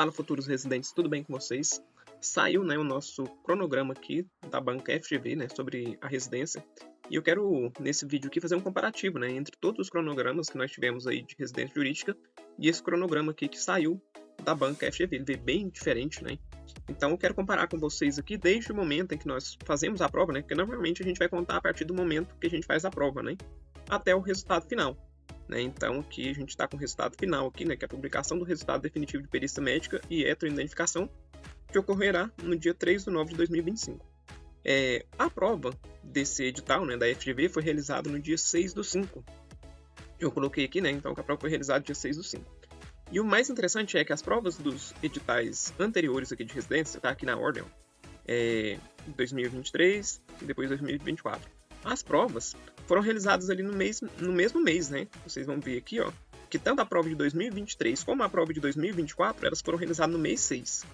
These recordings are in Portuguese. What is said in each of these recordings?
Fala, futuros residentes, tudo bem com vocês? Saiu, né, o nosso cronograma aqui da banca FGV, né, sobre a residência. E eu quero, nesse vídeo aqui, fazer um comparativo, né, entre todos os cronogramas que nós tivemos aí de residência jurídica e esse cronograma aqui que saiu da banca FGV. Ele veio bem diferente, né? Então eu quero comparar com vocês aqui desde o momento em que nós fazemos a prova, né? Porque normalmente a gente vai contar a partir do momento que a gente faz a prova, né? Até o resultado final. Né? Então aqui a gente está com o resultado final aqui, né? Que é a publicação do resultado definitivo de perícia médica e heteroidentificação, que ocorrerá no dia 3 de novembro de 2025. A prova desse edital, né, da FGV, foi realizada no dia 6/5. Eu coloquei aqui, né, então, que a prova foi realizada no dia 6/5. E o mais interessante é que as provas dos editais anteriores aqui de residência, tá aqui na ordem, 2023 e depois 2024. As provas foram realizadas ali no mesmo mês, né? Vocês vão ver aqui, ó, que tanto a prova de 2023 como a prova de 2024, elas foram realizadas no mês 6.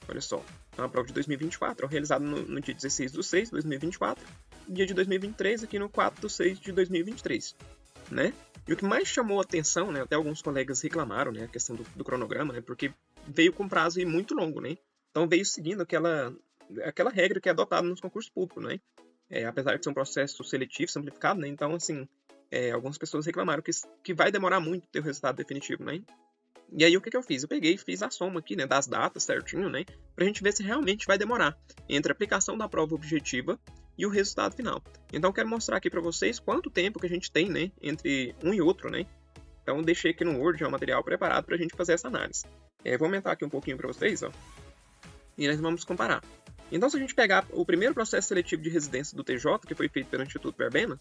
Olha só, então a prova de 2024 é realizada no dia 16/6 de 2024, e dia de 2023 aqui no 4/6 de 2023, né? E o que mais chamou a atenção, né, até alguns colegas reclamaram, né, a questão do cronograma, né, porque veio com prazo aí muito longo, né? Então veio seguindo aquela regra que é adotada nos concursos públicos, né? Apesar de ser um processo seletivo, simplificado, né? Então, assim, algumas pessoas reclamaram que vai demorar muito ter o resultado definitivo, né? E aí, o que eu fiz? Eu peguei e fiz a soma aqui, né, das datas certinho, né, pra gente ver se realmente vai demorar entre a aplicação da prova objetiva e o resultado final. Então, eu quero mostrar aqui pra vocês quanto tempo que a gente tem, né, entre um e outro, né. Então, eu deixei aqui no Word já o material preparado pra gente fazer essa análise. Vou aumentar aqui um pouquinho pra vocês, ó, e nós vamos comparar. Então, se a gente pegar o primeiro processo seletivo de residência do TJ, que foi feito pelo Instituto Verbena,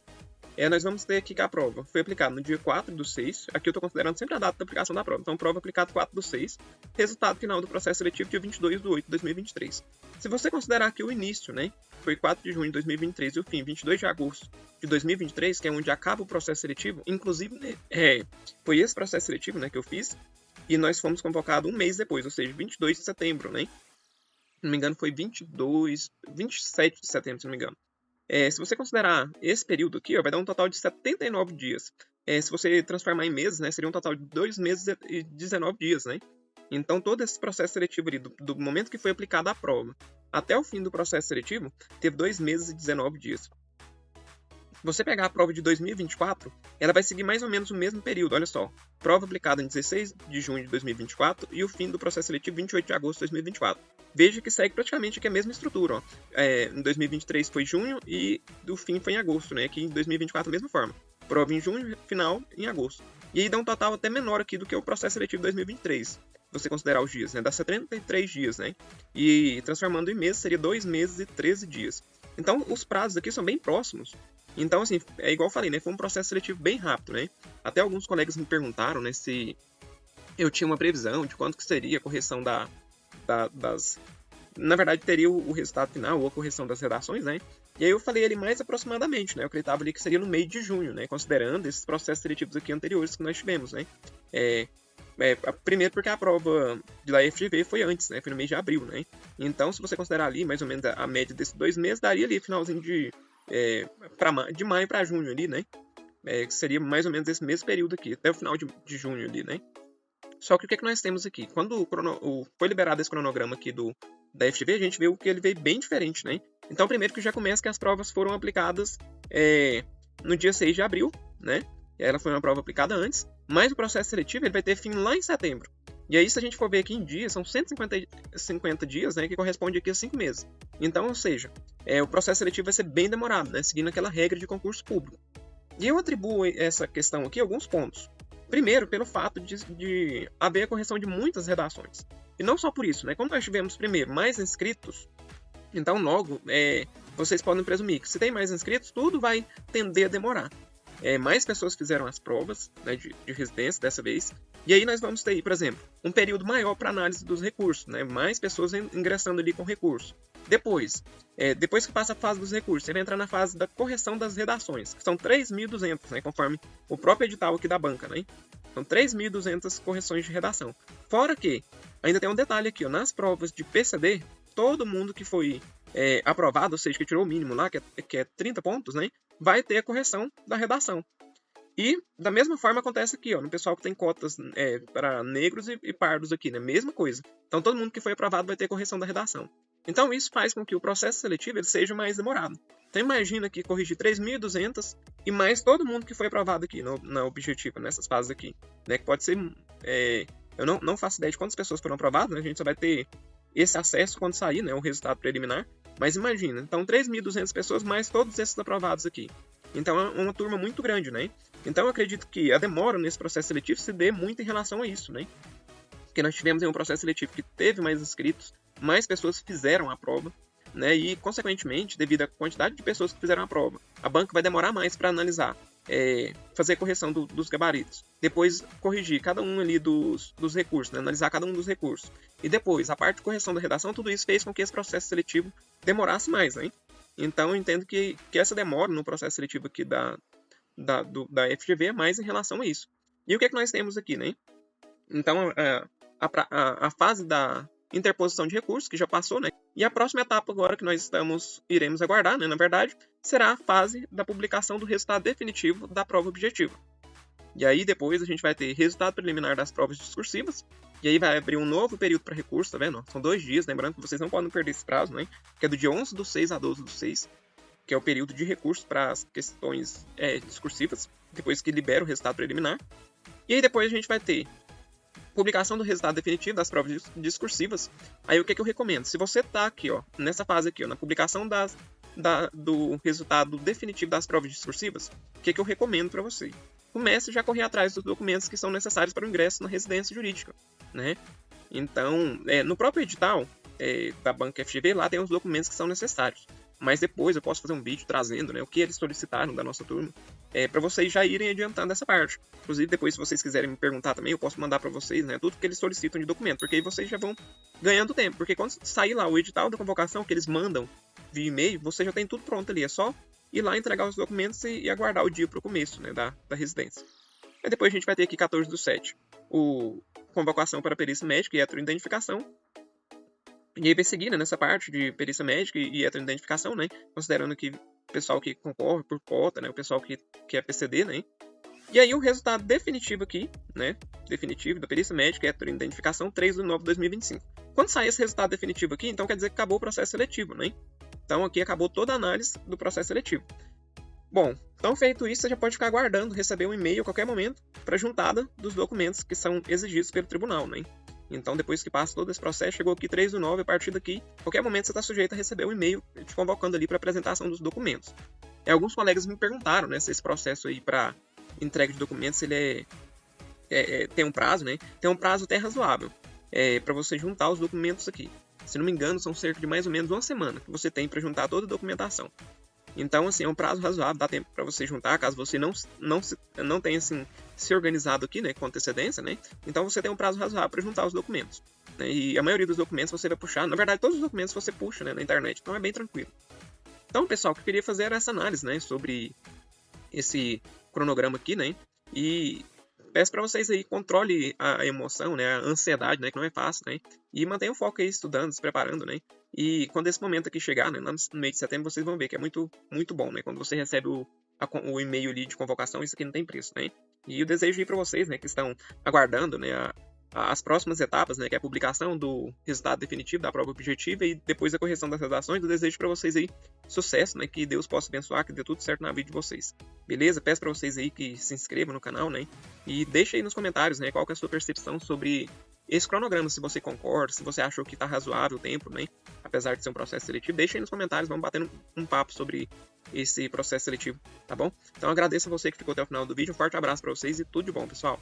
nós vamos ter aqui que a prova foi aplicada no dia 4/6. Aqui eu estou considerando sempre a data da aplicação da prova. Então, prova aplicada 4/6. Resultado final do processo seletivo dia 22/8 de 2023. Se você considerar aqui o início, né, foi 4 de junho de 2023 e o fim, 22 de agosto de 2023, que é onde acaba o processo seletivo, inclusive, foi esse processo seletivo, né, que eu fiz, e nós fomos convocados um mês depois, ou seja, 22 de setembro, né? Se não me engano, foi 27 de setembro, se não me engano. Se você considerar esse período aqui, ó, vai dar um total de 79 dias. Se você transformar em meses, né, seria um total de 2 meses e 19 dias, né? Então, todo esse processo seletivo ali, do momento que foi aplicada a prova até o fim do processo seletivo, teve 2 meses e 19 dias. Se você pegar a prova de 2024, ela vai seguir mais ou menos o mesmo período, olha só. Prova aplicada em 16 de junho de 2024 e o fim do processo seletivo 28 de agosto de 2024. Veja que segue praticamente aqui a mesma estrutura, ó. Em 2023 foi junho e o fim foi em agosto, né? Aqui em 2024 a mesma forma. Prova em junho, final em agosto. E aí dá um total até menor aqui do que o processo seletivo 2023. Se você considerar os dias, né? Dá 73 dias, né? E transformando em meses seria 2 meses e 13 dias. Então os prazos aqui são bem próximos. Então, assim, é igual eu falei, né? Foi um processo seletivo bem rápido, né? Até alguns colegas me perguntaram, né, se eu tinha uma previsão de quanto que seria a correção das... Na verdade, teria o resultado final ou a correção das redações, né? E aí eu falei ali mais aproximadamente, né? Eu acreditava ali que seria no meio de junho, né? Considerando esses processos seletivos aqui anteriores que nós tivemos, né? Primeiro porque a prova da FGV foi antes, né? Foi no mês de abril, né? Então, se você considerar ali mais ou menos a média desses 2 meses, daria ali finalzinho de maio para junho ali, né? Que seria mais ou menos esse mesmo período aqui, até o final de junho ali, né? Só que o que é que nós temos aqui? Quando foi liberado esse cronograma aqui da FGV, a gente viu que ele veio bem diferente, né? Então, primeiro que já começa que as provas foram aplicadas no dia 6 de abril, né? Ela foi uma prova aplicada antes, mas o processo seletivo ele vai ter fim lá em setembro. E aí, se a gente for ver aqui em dias, são 150 dias, né? Que corresponde aqui a 5 meses. Então, ou seja, o processo seletivo vai ser bem demorado, né? Seguindo aquela regra de concurso público. E eu atribuo essa questão aqui a alguns pontos. Primeiro, pelo fato de haver a correção de muitas redações. E não só por isso, né? Como nós tivemos, primeiro, mais inscritos, então logo vocês podem presumir que se tem mais inscritos, tudo vai tender a demorar. Mais pessoas fizeram as provas, né, de residência dessa vez. E aí nós vamos ter, por exemplo, um período maior para análise dos recursos, né? Mais pessoas ingressando ali com recurso. Depois que passa a fase dos recursos, você vai entrar na fase da correção das redações, que são 3.200, né, conforme o próprio edital aqui da banca, né? São 3.200 correções de redação. Fora que, ainda tem um detalhe aqui, ó, nas provas de PCD, todo mundo que foi aprovado, ou seja, que tirou o mínimo lá, que é 30 pontos, né, vai ter a correção da redação. E da mesma forma acontece aqui, ó, no pessoal que tem cotas para negros e pardos aqui, né? Mesma coisa. Então todo mundo que foi aprovado vai ter correção da redação. Então isso faz com que o processo seletivo ele seja mais demorado. Então imagina que corrigir 3.200 e mais todo mundo que foi aprovado aqui na objetiva, nessas fases aqui. Né? Que pode ser... eu não faço ideia de quantas pessoas foram aprovadas, né? A gente só vai ter esse acesso quando sair, né? O resultado preliminar. Mas imagina, então 3.200 pessoas mais todos esses aprovados aqui. Então é uma turma muito grande, né? Então eu acredito que a demora nesse processo seletivo se dê muito em relação a isso, né? Porque nós tivemos um processo seletivo que teve mais inscritos, mais pessoas fizeram a prova, né? E, consequentemente, devido à quantidade de pessoas que fizeram a prova, a banca vai demorar mais para analisar, fazer a correção dos gabaritos, depois corrigir cada um ali dos recursos, né? Analisar cada um dos recursos. E depois, a parte de correção da redação, tudo isso fez com que esse processo seletivo demorasse mais, né? Então, eu entendo que essa demora no processo seletivo aqui da FGV é mais em relação a isso. E o que é que nós temos aqui, né? Então, a fase da interposição de recursos, que já passou, né? E a próxima etapa agora que nós iremos aguardar, né? Na verdade, será a fase da publicação do resultado definitivo da prova objetiva. E aí, depois, a gente vai ter resultado preliminar das provas discursivas, e aí vai abrir um novo período para recurso, tá vendo? São 2 dias, lembrando que vocês não podem perder esse prazo, né? Que é do dia 11/6 a 12/6, que é o período de recurso para as questões discursivas, depois que libera o resultado preliminar. E aí depois a gente vai ter publicação do resultado definitivo das provas discursivas. Aí o que eu recomendo? Se você está aqui, ó, nessa fase aqui, ó, na publicação do resultado definitivo das provas discursivas, o que eu recomendo para você? Comece já a correr atrás dos documentos que são necessários para o ingresso na residência jurídica, né? Então, no próprio edital da banca FGV, lá tem os documentos que são necessários. Mas depois eu posso fazer um vídeo trazendo, né, o que eles solicitaram da nossa turma, para vocês já irem adiantando essa parte. Inclusive, depois, se vocês quiserem me perguntar também, eu posso mandar para vocês, né, tudo que eles solicitam de documento, porque aí vocês já vão ganhando tempo. Porque quando sair lá o edital da convocação que eles mandam via e-mail, você já tem tudo pronto ali. É só ir lá entregar os documentos e aguardar o dia para o começo, né, da residência. E depois a gente vai ter aqui 14/7, convocação para perícia médica e heteroidentificação. E aí vai seguir, né, nessa parte de perícia médica e heteroidentificação, né, considerando que o pessoal que concorre por cota, né, o pessoal que é PCD, né. E aí o resultado definitivo aqui, né, definitivo da perícia médica e heteroidentificação, 3/9/2025. Quando sair esse resultado definitivo aqui, então quer dizer que acabou o processo seletivo, né. Então aqui acabou toda a análise do processo seletivo. Bom, então feito isso, você já pode ficar aguardando receber um e-mail a qualquer momento para juntada dos documentos que são exigidos pelo tribunal, né. Então, depois que passa todo esse processo, chegou aqui 3/9, a partir daqui, qualquer momento você está sujeito a receber um e-mail te convocando ali para apresentação dos documentos. E alguns colegas me perguntaram, né, se esse processo aí para entrega de documentos, ele tem um prazo, né? Tem um prazo até razoável para você juntar os documentos aqui. Se não me engano, são cerca de mais ou menos 1 semana que você tem para juntar toda a documentação. Então, assim, é um prazo razoável, dá tempo para você juntar, caso você não tenha, assim, se organizado aqui, né, com antecedência, né? Então, você tem um prazo razoável para juntar os documentos. Né? E a maioria dos documentos você vai puxar, na verdade, todos os documentos você puxa, né, na internet, então é bem tranquilo. Então, pessoal, o que eu queria fazer era essa análise, né, sobre esse cronograma aqui, né? E peço para vocês aí, controle a emoção, né, a ansiedade, né, que não é fácil, né? E mantenha o foco aí estudando, se preparando, né? E quando esse momento aqui chegar, né, no mês de setembro, vocês vão ver que é muito, muito bom, né? Quando você recebe o e-mail ali de convocação, isso aqui não tem preço, né? E eu desejo aí para vocês, né, que estão aguardando, né, as próximas etapas, né, que é a publicação do resultado definitivo da prova objetiva e depois a correção das redações, eu desejo para vocês aí sucesso, né, que Deus possa abençoar, que dê tudo certo na vida de vocês. Beleza? Peço para vocês aí que se inscrevam no canal, né, e deixe aí nos comentários, né, qual que é a sua percepção sobre esse cronograma, se você concorda, se você achou que está razoável o tempo, né, apesar de ser um processo seletivo, deixe aí nos comentários, vamos batendo um papo sobre esse processo seletivo, tá bom? Então agradeço a você que ficou até o final do vídeo, um forte abraço para vocês e tudo de bom, pessoal!